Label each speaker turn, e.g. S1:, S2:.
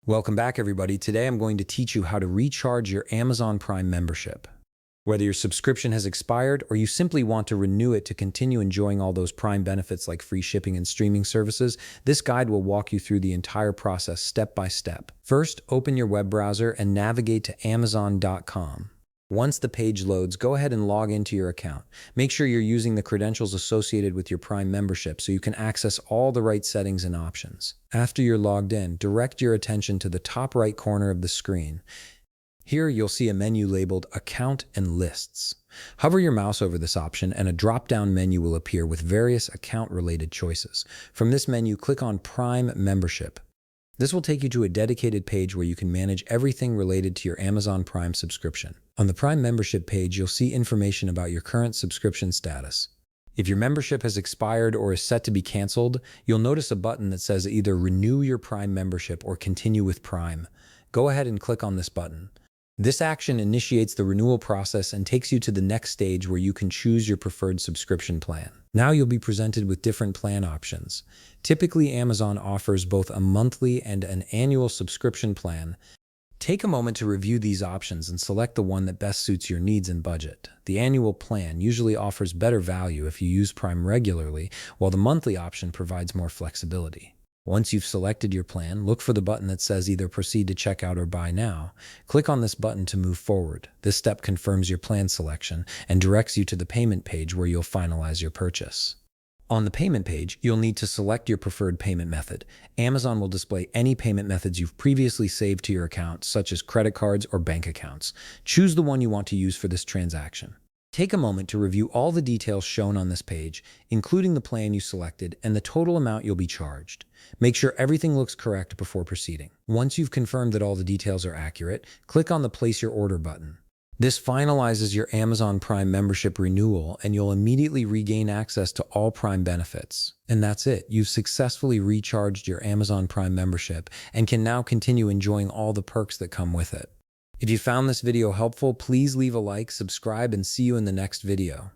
S1: Welcome back, everybody. Today I'm going to teach you how to recharge your Amazon Prime membership. Whether your subscription has expired or you simply want to renew it to continue enjoying all those Prime benefits like free shipping and streaming services, this guide will walk you through the entire process step by step. First, open your web browser and navigate to Amazon.com. Once the page loads, go ahead and log into your account. Make sure you're using the credentials associated with your Prime membership so you can access all the right settings and options. After you're logged in, direct your attention to the top right corner of the screen. Here, you'll see a menu labeled Account and Lists. Hover your mouse over this option and a drop-down menu will appear with various account-related choices. From this menu, click on Prime Membership. This will take you to a dedicated page where you can manage everything related to your Amazon Prime subscription. On the Prime membership page, you'll see information about your current subscription status. If your membership has expired or is set to be canceled, you'll notice a button that says either Renew your Prime membership or Continue with Prime. Go ahead and click on this button. This action initiates the renewal process and takes you to the next stage where you can choose your preferred subscription plan. Now you'll be presented with different plan options. Typically, Amazon offers both a monthly and an annual subscription plan. Take a moment to review these options and select the one that best suits your needs and budget. The annual plan usually offers better value if you use Prime regularly, while the monthly option provides more flexibility. Once you've selected your plan, look for the button that says either Proceed to Checkout or Buy Now. Click on this button to move forward. This step confirms your plan selection and directs you to the payment page where you'll finalize your purchase. On the payment page, you'll need to select your preferred payment method. Amazon will display any payment methods you've previously saved to your account, such as credit cards or bank accounts. Choose the one you want to use for this transaction. Take a moment to review all the details shown on this page, including the plan you selected and the total amount you'll be charged. Make sure everything looks correct before proceeding. Once you've confirmed that all the details are accurate, click on the Place Your Order button. This finalizes your Amazon Prime membership renewal, and you'll immediately regain access to all Prime benefits. And that's it. You've successfully recharged your Amazon Prime membership and can now continue enjoying all the perks that come with it. If you found this video helpful, please leave a like, subscribe, and see you in the next video.